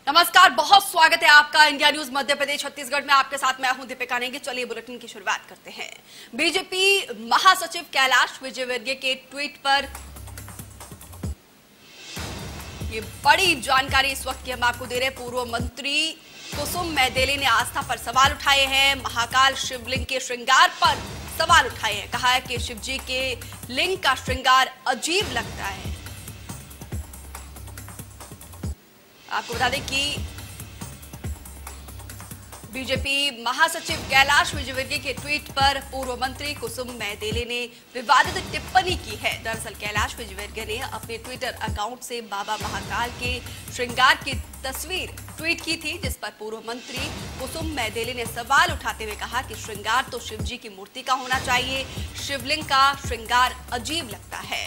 नमस्कार, बहुत स्वागत है आपका इंडिया न्यूज मध्य प्रदेश छत्तीसगढ़ में। आपके साथ मैं हूं दीपिका नेगी। चलिए बुलेटिन की शुरुआत करते हैं। बीजेपी महासचिव कैलाश विजयवर्गीय के ट्वीट पर ये बड़ी जानकारी इस वक्त की हम आपको दे रहे हैं। पूर्व मंत्री कुसुम मेहदेले ने आस्था पर सवाल उठाए हैं। महाकाल शिवलिंग के श्रृंगार पर सवाल उठाए हैं। कहा है कि शिव जी के लिंग का श्रृंगार अजीब लगता है। आपको बता दें कि बीजेपी महासचिव कैलाश विजयवर्गीय के ट्वीट पर पूर्व मंत्री कुसुम मेहदेले ने विवादित टिप्पणी की है। दरअसल कैलाश विजयवर्गीय ने अपने ट्विटर अकाउंट से बाबा महाकाल के श्रृंगार की तस्वीर ट्वीट की थी, जिस पर पूर्व मंत्री कुसुम मेहदेले ने सवाल उठाते हुए कहा कि श्रृंगार तो शिव जी की मूर्ति का होना चाहिए, शिवलिंग का श्रृंगार अजीब लगता है।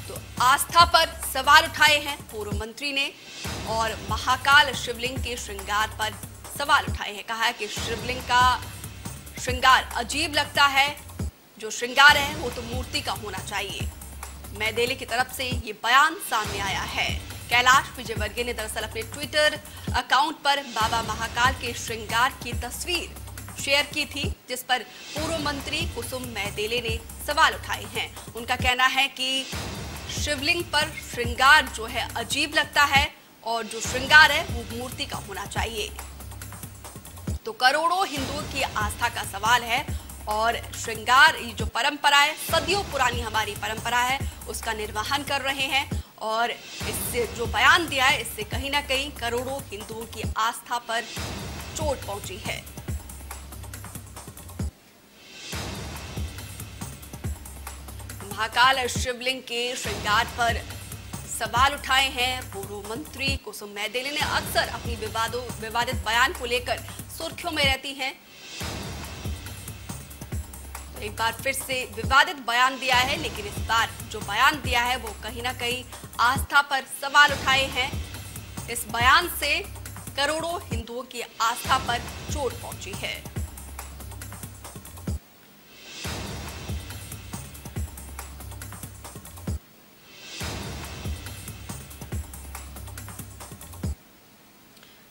तो आस्था पर सवाल उठाए हैं पूर्व मंत्री ने और महाकाल शिवलिंग के श्रृंगार पर सवाल उठाए हैं। कहा है कि शिवलिंग का श्रृंगार अजीब लगता है, जो श्रृंगार है वो तो मूर्ति का होना चाहिए। मेहदेले की तरफ से ये बयान सामने आया है। कैलाश विजयवर्गीय ने दरअसल अपने ट्विटर अकाउंट पर बाबा महाकाल के श्रृंगार की तस्वीर शेयर की थी, जिस पर पूर्व मंत्री कुसुम मेहदेले ने सवाल उठाए हैं। उनका कहना है कि शिवलिंग पर श्रृंगार जो है अजीब लगता है और जो श्रृंगार है वो मूर्ति का होना चाहिए। तो करोड़ों हिंदुओं की आस्था का सवाल है और श्रृंगार ये जो परंपरा है, सदियों पुरानी हमारी परंपरा है, उसका निर्वहन कर रहे हैं और इससे जो बयान दिया है इससे कहीं ना कहीं करोड़ों हिंदुओं की आस्था पर चोट पहुंची है। महाकाल शिवलिंग के श्रृंगार पर सवाल उठाए हैं पूर्व मंत्री कुसुम मेहदेले ने। अक्सर अपनी विवादित बयान को लेकर सुर्खियों में रहती हैं। तो एक बार फिर से विवादित बयान दिया है, लेकिन इस बार जो बयान दिया है वो कहीं ना कहीं आस्था पर सवाल उठाए हैं। इस बयान से करोड़ों हिंदुओं की आस्था पर चोट पहुंची है।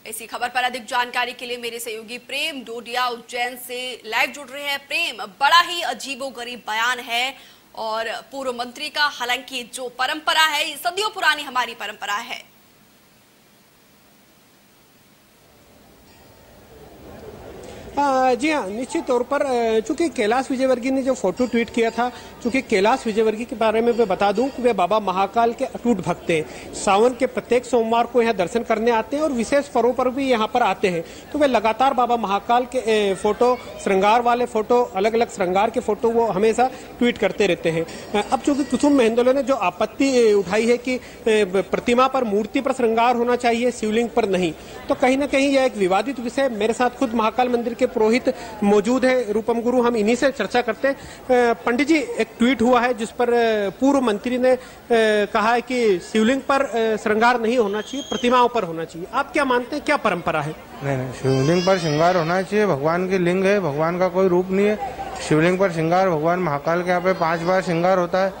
इसी खबर पर अधिक जानकारी के लिए मेरे सहयोगी प्रेम डोडिया उज्जैन से लाइव जुड़ रहे हैं। प्रेम, बड़ा ही अजीबोगरीब बयान है और पूर्व मंत्री का, हालांकि जो परंपरा है ये सदियों पुरानी हमारी परंपरा है। जी हाँ, निश्चित तौर पर चूंकि कैलाश विजयवर्गीय ने जो फोटो ट्वीट किया था, चूंकि कैलाश विजयवर्गीय के बारे में मैं बता दूं कि वे बाबा महाकाल के अटूट भक्त हैं। सावन के प्रत्येक सोमवार को यहाँ दर्शन करने आते हैं और विशेष पर्वों पर भी यहाँ पर आते हैं। तो वे लगातार बाबा महाकाल के फोटो, श्रृंगार वाले फोटो, अलग अलग श्रृंगार के फोटो वो हमेशा ट्वीट करते रहते हैं। अब चूंकि कुसुम मेहदेले ने जो आपत्ति उठाई है कि प्रतिमा पर, मूर्ति पर श्रृंगार होना चाहिए, शिवलिंग पर नहीं, तो कहीं ना कहीं यह एक विवादित विषय। मेरे साथ खुद महाकाल मंदिर के पुरोहित मौजूद है, रूपम गुरु, हम इन्हीं से चर्चा करते हैं। पंडित जी, एक ट्वीट हुआ है जिस पर पूर्व मंत्री ने कहा है कि शिवलिंग पर श्रृंगार नहीं होना चाहिए, प्रतिमाओं पर होना चाहिए। आप क्या मानते हैं, क्या परंपरा है? नहीं, शिवलिंग पर श्रृंगार होना चाहिए। भगवान की लिंग है, भगवान का कोई रूप नहीं है। शिवलिंग पर श्रृंगार, भगवान महाकाल के यहाँ पे 5 बार श्रृंगार होता है।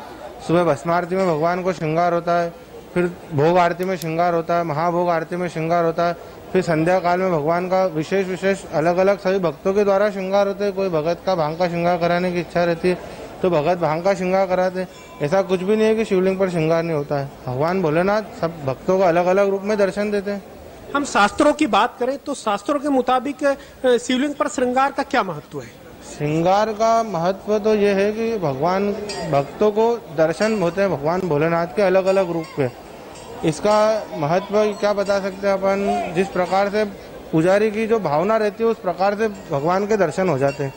सुबह भस्म आरती में भगवान को श्रृंगार होता है, फिर भोग आरती में श्रृंगार होता है, महाभोग आरती में श्रृंगार होता है, फिर संध्या काल में भगवान का विशेष अलग अलग सभी भक्तों के द्वारा श्रृंगार होते हैं। कोई भगत का भांग का श्रृंगार कराने की इच्छा रहती है तो भगत भांग का श्रृंगार कराते हैं। ऐसा कुछ भी नहीं है कि शिवलिंग पर श्रृंगार नहीं होता है। भगवान भोलेनाथ सब भक्तों को अलग अलग रूप में दर्शन देते हैं। हम शास्त्रों की बात करें तो शास्त्रों के मुताबिक शिवलिंग पर श्रृंगार का क्या महत्व है? श्रृंगार का महत्व तो ये है कि भगवान भक्तों को दर्शन होते हैं भगवान भोलेनाथ के अलग अलग रूप पे। इसका महत्व क्या बता सकते हैं अपन, जिस प्रकार से पुजारी की जो भावना रहती है उस प्रकार से भगवान के दर्शन हो जाते हैं।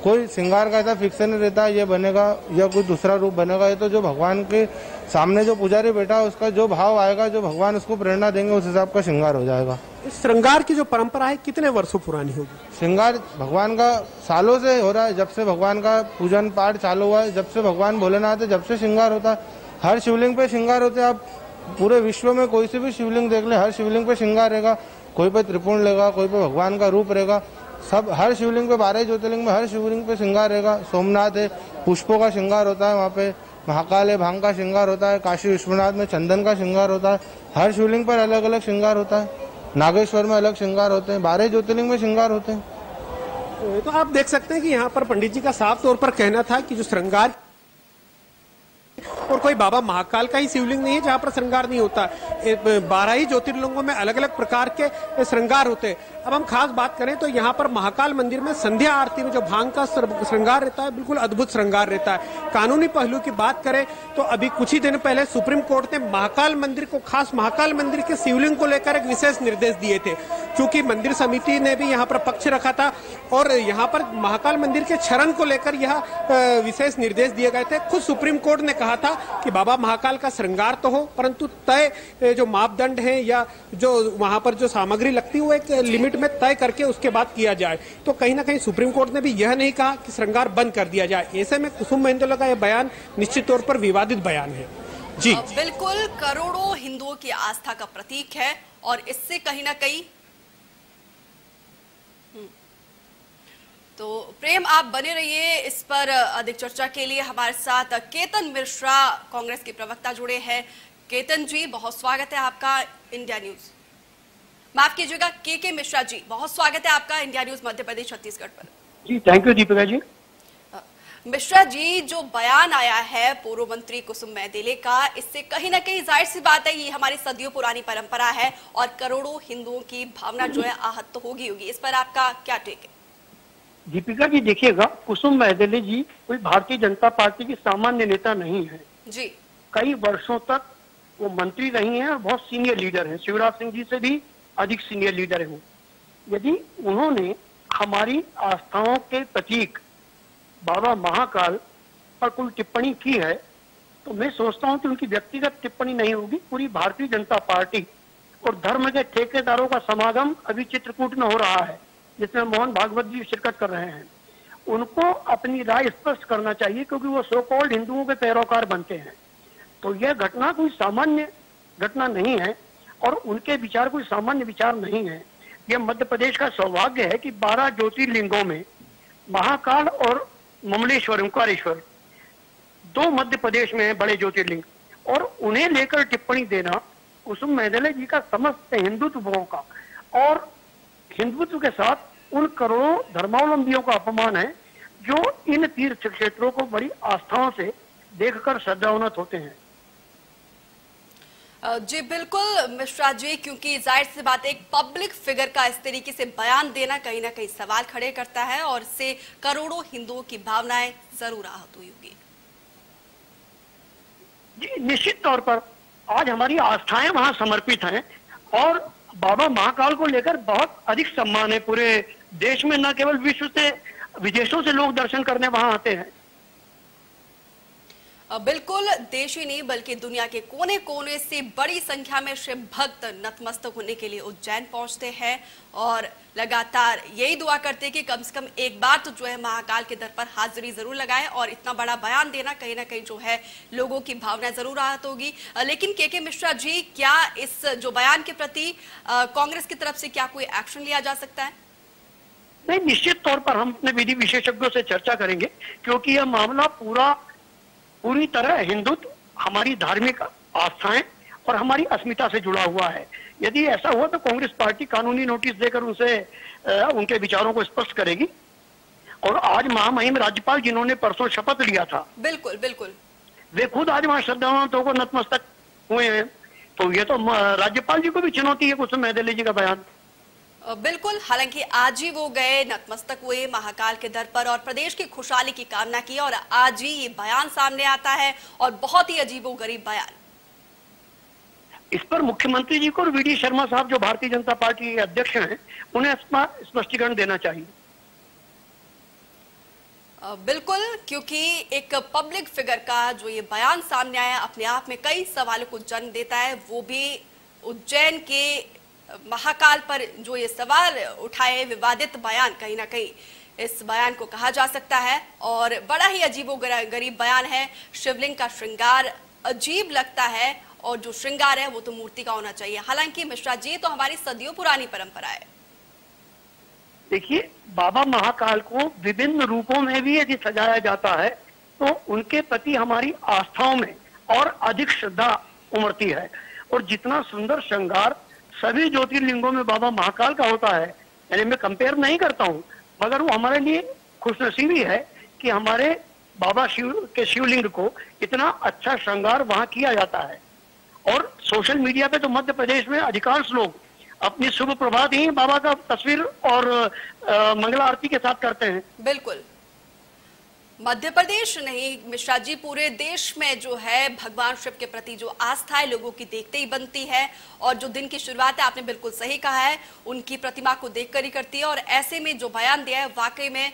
कोई श्रृंगार का ऐसा फिक्स नहीं रहता ये बनेगा या कोई दूसरा रूप बनेगा। ये तो जो भगवान के सामने जो पुजारी बैठा है उसका जो भाव आएगा, जो भगवान उसको प्रेरणा देंगे, उस हिसाब का श्रृंगार हो जाएगा। इस श्रृंगार की जो परंपरा है कितने वर्षों पुरानी होगी? श्रृंगार भगवान का सालों से हो रहा है। जब से भगवान का पूजन पाठ चालू हुआ है, जब से भगवान भोलेनाथ है, जब से श्रृंगार होता है। हर शिवलिंग पे श्रृंगार होते हैं। आप पूरे विश्व में कोई से भी शिवलिंग देख ले, हर शिवलिंग पे श्रृंगार रहेगा। कोई पे त्रिपुण रहेगा, कोई पे भगवान का रूप रहेगा। सब हर शिवलिंग पे 12 ज्योतिर्लिंग में हर शिवलिंग पे श्रृंगार रहेगा। सोमनाथ है, पुष्पों का श्रृंगार होता है वहाँ पे। महाकाल है भांग का श्रृंगार होता है, काशी विश्वनाथ में चंदन का श्रृंगार होता है, हर शिवलिंग पर अलग अलग श्रृंगार होता है, नागेश्वर में अलग श्रृंगार होते हैं, 12 ज्योतिर्लिंग में श्रृंगार होते हैं। तो आप देख सकते हैं कि यहाँ पर पंडित जी का साफ तौर पर कहना था कि जो श्रृंगार और कोई बाबा महाकाल का ही शिवलिंग नहीं है जहां पर श्रृंगार नहीं होता। 12 ही ज्योतिर्लिंगों में अलग अलग प्रकार के श्रृंगार होते हैं। अब हम खास बात करें तो यहाँ पर महाकाल मंदिर में संध्या आरती में जो भांग का श्रृंगार रहता है, बिल्कुल अद्भुत श्रृंगार रहता है। कानूनी पहलू की बात करें तो अभी कुछ ही दिन पहले सुप्रीम कोर्ट ने महाकाल मंदिर को, खास महाकाल मंदिर के शिवलिंग को लेकर एक विशेष निर्देश दिए थे। चूंकि मंदिर समिति ने भी यहाँ पर पक्ष रखा था और यहाँ पर महाकाल मंदिर के क्षरण को लेकर यह विशेष निर्देश दिए गए थे। खुद सुप्रीम कोर्ट ने कहा था कि बाबा महाकाल का श्रृंगार तो हो, परंतु तय जो मापदंड है या जो वहां पर जो सामग्री लगती है वो एक लिमिट में तय करके उसके बाद किया जाए। तो कहीं ना कहीं सुप्रीम कोर्ट ने भी यह नहीं कहा कि श्रृंगार बंद कर दिया जाए। ऐसे में कुसुम महेंद्र का यह बयान निश्चित तौर पर विवादित बयान है। जी बिल्कुल, करोड़ों हिंदुओं की आस्था का प्रतीक है और इससे कहीं ना कहीं तो प्रेम आप बने रहिए इस पर अधिक चर्चा के लिए। हमारे साथ केतन मिश्रा कांग्रेस के प्रवक्ता जुड़े हैं। केतन जी, बहुत स्वागत है आपका इंडिया न्यूज। माफ कीजिएगा, के मिश्रा जी, बहुत स्वागत है आपका इंडिया न्यूज मध्य प्रदेश छत्तीसगढ़ पर। जी थैंक यू दीपिका जी। मिश्रा जी, जो बयान आया है पूर्व मंत्री कुसुम महदेले का, इससे कहीं ना कहीं जाहिर सी बात है ये हमारी सदियों पुरानी परंपरा है और करोड़ों हिंदुओं की भावना जो है आहत तो होगी। इस पर आपका क्या टेक है? दीपिका जी देखिएगा, कुसुम महदेले जी कोई भारतीय जनता पार्टी की सामान्य नेता नहीं है जी। कई वर्षों तक वो मंत्री रही हैं और बहुत सीनियर लीडर हैं, शिवराज सिंह जी से भी अधिक सीनियर लीडर है वो। यदि उन्होंने हमारी आस्थाओं के प्रतीक बाबा महाकाल पर कोई टिप्पणी की है तो मैं सोचता हूं कि उनकी व्यक्तिगत टिप्पणी नहीं होगी, पूरी भारतीय जनता पार्टी और धर्म के ठेकेदारों का समागम अभी चित्रकूट में हो रहा है जिसमें मोहन भागवत जी शिरकत कर रहे हैं। उनको अपनी राय स्पष्ट करना चाहिए क्योंकि वो सो कॉल्ड हिंदुओं के पैरोकार बनते हैं। तो यह घटना कोई सामान्य घटना नहीं है और उनके विचार कोई सामान्य विचार नहीं है। यह मध्य प्रदेश का सौभाग्य है कि 12 ज्योतिर्लिंगों में महाकाल और ममलेश्वर ओंकारेश्वर 2 मध्य प्रदेश में है बड़े ज्योतिर्लिंग, और उन्हें लेकर टिप्पणी देना कुसुम महदेले जी का समस्त हिंदुत्व का और हिंदुत्व के साथ उन करोड़ों धर्मावलंबियों का अपमान है जो इन तीर्थ क्षेत्रों को बड़ी आस्थाओं से देखकर श्रद्धान्वित होते हैं। जी बिल्कुल मिश्रा जी, क्योंकि जाहिर सी बात है एक पब्लिक फिगर का इस तरीके से बयान देना कहीं ना कहीं सवाल खड़े करता है और इससे करोड़ों हिंदुओं की भावनाएं जरूर आहत हुई होगी। जी निश्चित तौर पर आज हमारी आस्थाएं वहां समर्पित हैं और बाबा महाकाल को लेकर बहुत अधिक सम्मान है पूरे देश में, न केवल विश्व से विदेशों से लोग दर्शन करने वहां आते हैं। बिल्कुल, देश ही नहीं बल्कि दुनिया के कोने कोने से बड़ी संख्या में शिव भक्त नतमस्तक होने के लिए उज्जैन पहुंचते हैं और लगातार यही दुआ करते हैं कि कम से कम एक बार तो जो है महाकाल के दर पर हाजिरी जरूर लगाए और इतना बड़ा बयान देना कहीं ना कहीं जो है लोगों की भावना जरूर आहत होगी। लेकिन के मिश्रा जी, क्या इस जो बयान के प्रति कांग्रेस की तरफ से क्या कोई एक्शन लिया जा सकता है? नहीं, निश्चित तौर पर हम अपने विधि विशेषज्ञों से चर्चा करेंगे क्योंकि यह मामला पूरी तरह हिंदुत्व, हमारी धार्मिक आस्थाएं और हमारी अस्मिता से जुड़ा हुआ है। यदि ऐसा हुआ तो कांग्रेस पार्टी कानूनी नोटिस देकर उनसे उनके विचारों को स्पष्ट करेगी। और आज महामहिम राज्यपाल जिन्होंने परसों शपथ लिया था, बिल्कुल बिल्कुल, वे खुद आज वहां श्रद्धालुओं को नतमस्तक हुए हैं। तो ये तो राज्यपाल जी को भी चुनौती है कुसुम महदेले जी का बयान। बिल्कुल, हालांकि आज ही वो गए, नतमस्तक हुए महाकाल के दर पर और प्रदेश की खुशहाली की कामना की और आज ही ये बयान सामने आता है और बहुत ही अजीबोगरीब बयान। इस पर मुख्यमंत्री जी को और वी डी शर्मा साहब जो भारतीय जनता पार्टी के अध्यक्ष हैं उन्हें स्पष्टीकरण देना चाहिए। बिल्कुल, क्योंकि एक पब्लिक फिगर का जो ये बयान सामने आया अपने आप में कई सवालों को जन्म देता है, वो भी उज्जैन के महाकाल पर जो ये सवाल उठाए विवादित बयान, कहीं ना कहीं इस बयान को कहा जा सकता है और बड़ा ही अजीबोगरीब बयान है। शिवलिंग का श्रृंगार अजीब लगता है और जो श्रृंगार है वो तो मूर्ति का होना चाहिए। हालांकि मिश्रा जी, तो हमारी सदियों पुरानी परंपरा है। देखिए, बाबा महाकाल को विभिन्न रूपों में भी यदि सजाया जाता है तो उनके प्रति हमारी आस्थाओं में और अधिक श्रद्धा उमड़ती है। और जितना सुंदर श्रृंगार सभी ज्योतिर्लिंगों में बाबा महाकाल का होता है, यानी मैं कंपेयर नहीं करता हूँ, मगर वो हमारे लिए खुशनसीबी है कि हमारे बाबा शिव के शिवलिंग को इतना अच्छा श्रृंगार वहां किया जाता है। और सोशल मीडिया पे तो मध्य प्रदेश में अधिकांश लोग अपनी शुभ प्रभात ही बाबा का तस्वीर और मंगला आरती के साथ करते हैं। बिल्कुल, मध्य प्रदेश नहीं मिश्रा जी, पूरे देश में जो है भगवान शिव के प्रति जो आस्था है लोगों की देखते ही बनती है। और जो दिन की शुरुआत है, आपने बिल्कुल सही कहा है, उनकी प्रतिमा को देखकर ही करती है। और ऐसे में जो बयान दिया है वाकई में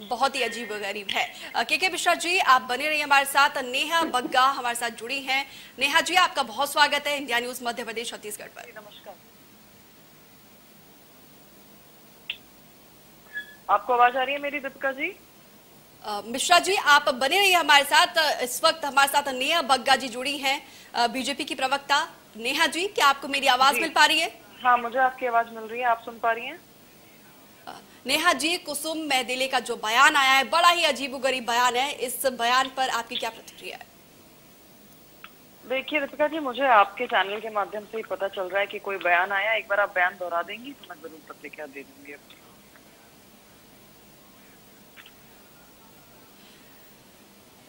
बहुत ही अजीब गरीब है। के मिश्रा जी, आप बने रहिए हमारे साथ। नेहा बग्गा हमारे साथ जुड़ी हैं। नेहा जी, आपका बहुत स्वागत है इंडिया न्यूज मध्य प्रदेश छत्तीसगढ़ पर। नमस्कार, आपको आवाज आ रही है मेरी दीपिका जी? मिश्रा जी, आप बने रहिए हमारे साथ। इस वक्त हमारे साथ नेहा बग्गा जी जुड़ी हैं, बीजेपी की प्रवक्ता। नेहा जी, क्या आपको मेरी आवाज मिल पा रही है? हाँ, मुझे आपकी आवाज मिल रही है। आप सुन पा रही हैं? नेहा जी, कुसुम मेहदिले का जो बयान आया है, बड़ा ही अजीबोगरीब बयान है। इस बयान पर आपकी क्या प्रतिक्रिया है? देखिए दीपिका जी, मुझे आपके चैनल के माध्यम से ही पता चल रहा है कि कोई बयान आया। एक बार आप बयान दोहरा देंगी तो मैं जरूर प्रतिक्रिया दे दूंगी।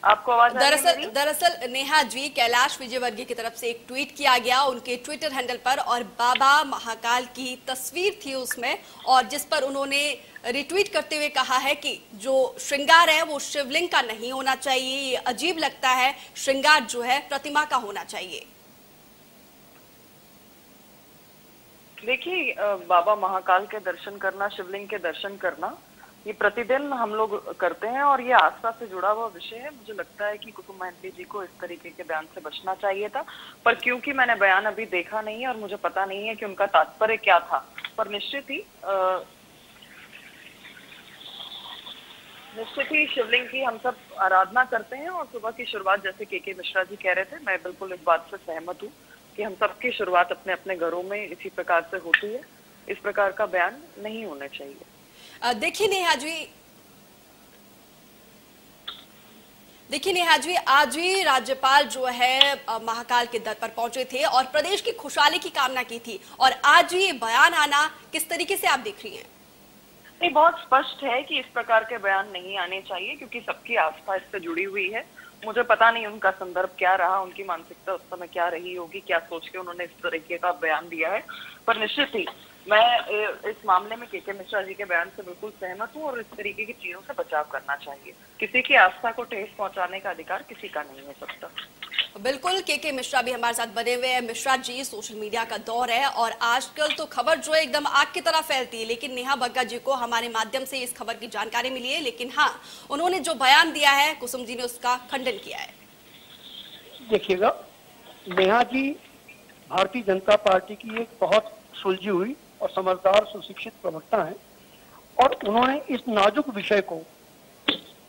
आपको आवाज आ रही है? दरअसल नेहा जी, कैलाश विजयवर्गीय की तरफ से एक ट्वीट किया गया उनके ट्विटर हैंडल पर, और बाबा महाकाल की तस्वीर थी उसमें, और जिस पर उन्होंने रिट्वीट करते हुए कहा है कि जो श्रृंगार है वो शिवलिंग का नहीं होना चाहिए, ये अजीब लगता है, श्रृंगार जो है प्रतिमा का होना चाहिए। देखिए, बाबा महाकाल के दर्शन करना, शिवलिंग के दर्शन करना, ये प्रतिदिन हम लोग करते हैं और ये आस्था से जुड़ा हुआ विषय है। मुझे लगता है कि कुसुम मेहदिले जी को इस तरीके के बयान से बचना चाहिए था, पर क्योंकि मैंने बयान अभी देखा नहीं है और मुझे पता नहीं है कि उनका तात्पर्य क्या था, पर निश्चित ही शिवलिंग की हम सब आराधना करते हैं। और सुबह की शुरुआत, जैसे के मिश्रा जी कह रहे थे, मैं बिल्कुल इस बात से सहमत हूँ कि हम सबकी शुरुआत अपने अपने घरों में इसी प्रकार से होती है। इस प्रकार का बयान नहीं होना चाहिए। देखिए नेहा जी, आज ही राज्यपाल जो है महाकाल के दर पर पहुंचे थे और प्रदेश की खुशहाली की कामना की थी, और आज ही बयान आना किस तरीके से आप देख रही हैं? नहीं, बहुत स्पष्ट है कि इस प्रकार के बयान नहीं आने चाहिए, क्योंकि सबकी आस्था इससे जुड़ी हुई है। मुझे पता नहीं उनका संदर्भ क्या रहा, उनकी मानसिकता उस समय क्या रही होगी, क्या सोच के उन्होंने इस तरीके का बयान दिया है, पर निश्चित ही मैं इस मामले में के मिश्रा जी के बयान से बिल्कुल सहमत हूँ। और इस तरीके की चीजों से बचाव करना चाहिए। किसी की आस्था को ठेस पहुंचाने का अधिकार किसी का नहीं हो सकता। बिल्कुल, के मिश्रा भी हमारे साथ बने हुए हैं। मिश्रा जी, सोशल मीडिया का दौर है और आजकल तो खबर जो है एकदम आग की तरह फैलती है, लेकिन नेहा बग्गा जी को हमारे माध्यम से इस खबर की जानकारी मिली है, लेकिन हाँ, उन्होंने जो बयान दिया है कुसुम जी ने उसका खंडन किया है। देखिएगा, नेहा जी भारतीय जनता पार्टी की एक बहुत सुलझी हुई और समझदार सुशिक्षित प्रवक्ता है, और उन्होंने इस नाजुक विषय को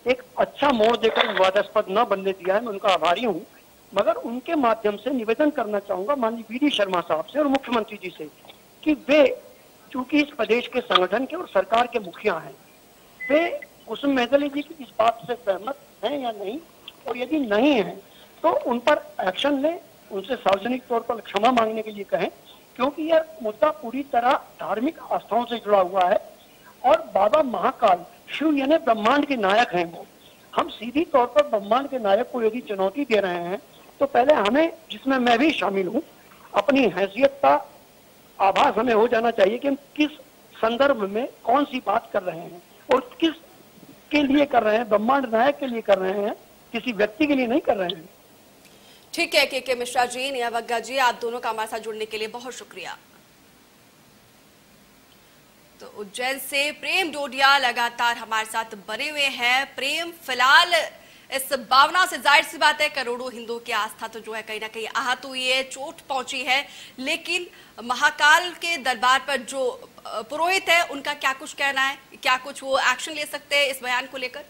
एक अच्छा मोड़ देकर विवादास्पद न बनने दिया है। मैं उनका आभारी हूँ। मगर उनके माध्यम से निवेदन करना चाहूंगा माननीय वी.डी. शर्मा साहब से और मुख्यमंत्री जी से कि वे, चूंकि इस प्रदेश के संगठन के और सरकार के मुखिया हैं, वे कुसुम मेहदिले जी की इस बात से सहमत हैं या नहीं, और यदि नहीं है तो उन पर एक्शन लें, उनसे सार्वजनिक तौर पर क्षमा मांगने के लिए कहें, क्योंकि यह मुद्दा पूरी तरह धार्मिक आस्थाओं से जुड़ा हुआ है। और बाबा महाकाल शिव यानी ब्रह्मांड के नायक हैं। वो, हम सीधी तौर पर ब्रह्मांड के नायक को यदि चुनौती दे रहे हैं, तो पहले हमें, जिसमें मैं भी शामिल हूँ, अपनी हैसियत का आभास हमें हो जाना चाहिए कि हम किस संदर्भ में कौन सी बात कर रहे हैं और किस के लिए कर रहे हैं। ब्रह्मांड नायक के लिए कर रहे हैं, किसी व्यक्ति के लिए नहीं कर रहे हैं। ठीक है के मिश्रा जी, नेहा बग्गा जी, आप दोनों का हमारे साथ जुड़ने के लिए बहुत शुक्रिया। तो उज्जैन से प्रेम डोडिया लगातार हमारे साथ बने हुए हैं। प्रेम, फिलहाल इस भावना से जाहिर सी बात है करोड़ों हिंदुओं की आस्था तो जो है कहीं ना कहीं आहत हुई है, चोट पहुंची है, लेकिन महाकाल के दरबार पर जो पुरोहित है उनका क्या कुछ कहना है, क्या कुछ वो एक्शन ले सकते हैं इस बयान को लेकर?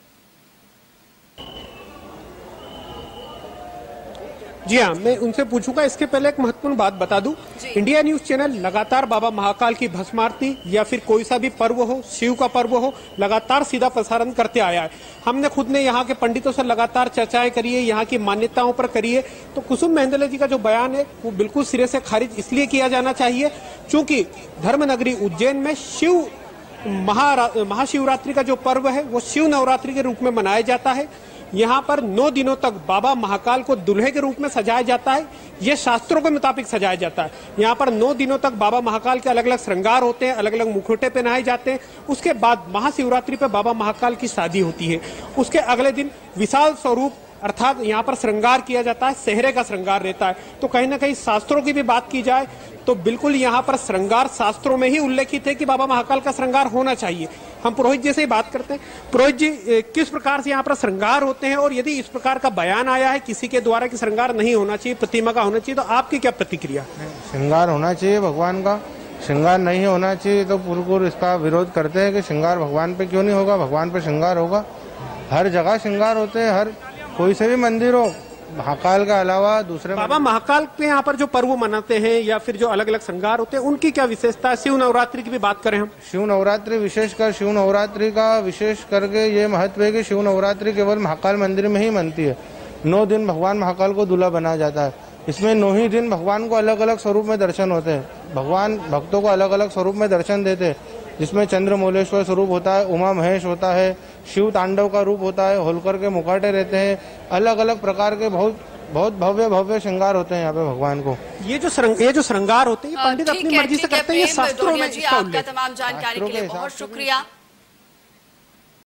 जी हाँ, मैं उनसे पूछूंगा। इसके पहले एक महत्वपूर्ण बात बता दूं, इंडिया न्यूज चैनल लगातार बाबा महाकाल की भस्म आरती या फिर कोई सा भी पर्व हो, शिव का पर्व हो, लगातार सीधा प्रसारण करते आया है। हमने खुद ने यहाँ के पंडितों से लगातार चर्चाएं करी है, यहाँ की मान्यताओं पर करी है। तो कुसुम मेहंदले जी का जो बयान है वो बिल्कुल सिरे से खारिज इसलिए किया जाना चाहिए क्योंकि धर्मनगरी उज्जैन में शिव महाशिवरात्रि का जो पर्व है वो शिव नवरात्रि के रूप में मनाया जाता है। यहाँ पर 9 दिनों तक बाबा महाकाल को दूल्हे के रूप में सजाया जाता है। ये शास्त्रों के मुताबिक सजाया जाता है। यहाँ पर 9 दिनों तक बाबा महाकाल के अलग अलग श्रृंगार होते हैं, अलग अलग मुखौटे पहनाए जाते हैं। उसके बाद महाशिवरात्रि पे बाबा महाकाल की शादी होती है। उसके अगले दिन विशाल स्वरूप अर्थात यहाँ पर श्रृंगार किया जाता है, सेहरे का श्रृंगार रहता है। तो कहीं ना कहीं शास्त्रों की भी बात की जाए तो बिल्कुल यहाँ पर श्रृंगार शास्त्रों में ही उल्लेखित है कि बाबा महाकाल का श्रृंगार होना चाहिए। हम पुरोहित जी से ही बात करते हैं। पुरोहित जी, किस प्रकार से यहाँ पर श्रृंगार होते हैं और यदि इस प्रकार का बयान आया है किसी के द्वारा कि श्रृंगार नहीं होना चाहिए, प्रतिमा का होना चाहिए, तो आपकी क्या प्रतिक्रिया? श्रृंगार होना चाहिए भगवान का, श्रृंगार नहीं होना चाहिए तो पूर्ण इसका विरोध करते हैं कि श्रृंगार भगवान पे क्यों नहीं होगा, भगवान पे श्रृंगार होगा। हर जगह श्रृंगार होते हैं, हर कोई से भी मंदिर हो, महाकाल का अलावा दूसरे बाबा महाकाल पे यहाँ पर जो पर्व मनाते हैं या फिर जो अलग अलग श्रृंगार होते हैं उनकी क्या विशेषता है? शिव नवरात्रि की भी बात करें हम, शिव नवरात्रि विशेषकर शिव नवरात्रि का विशेष करके ये महत्व है कि शिव नवरात्रि केवल महाकाल मंदिर में ही मनती है। 9 दिन भगवान महाकाल को दूल्हा बनाया जाता है। इसमें 9 ही दिन भगवान को अलग अलग स्वरूप में दर्शन होते हैं। भगवान भक्तों को अलग अलग स्वरूप में दर्शन देते हैं, जिसमें चंद्रमौलेश्वर स्वरूप होता है, उमा महेश होता है, शिव तांडव का रूप होता है, होलकर के मुखौटे रहते हैं, अलग अलग प्रकार के बहुत भव्य भव्य श्रृंगार होते हैं यहाँ पे भगवान को। ये जो श्रृंगार होते हैं पंडित अपनी मर्जी से करते हैं, ये शास्त्रों में आपका तमाम जानकारी के लिए बहुत शुक्रिया।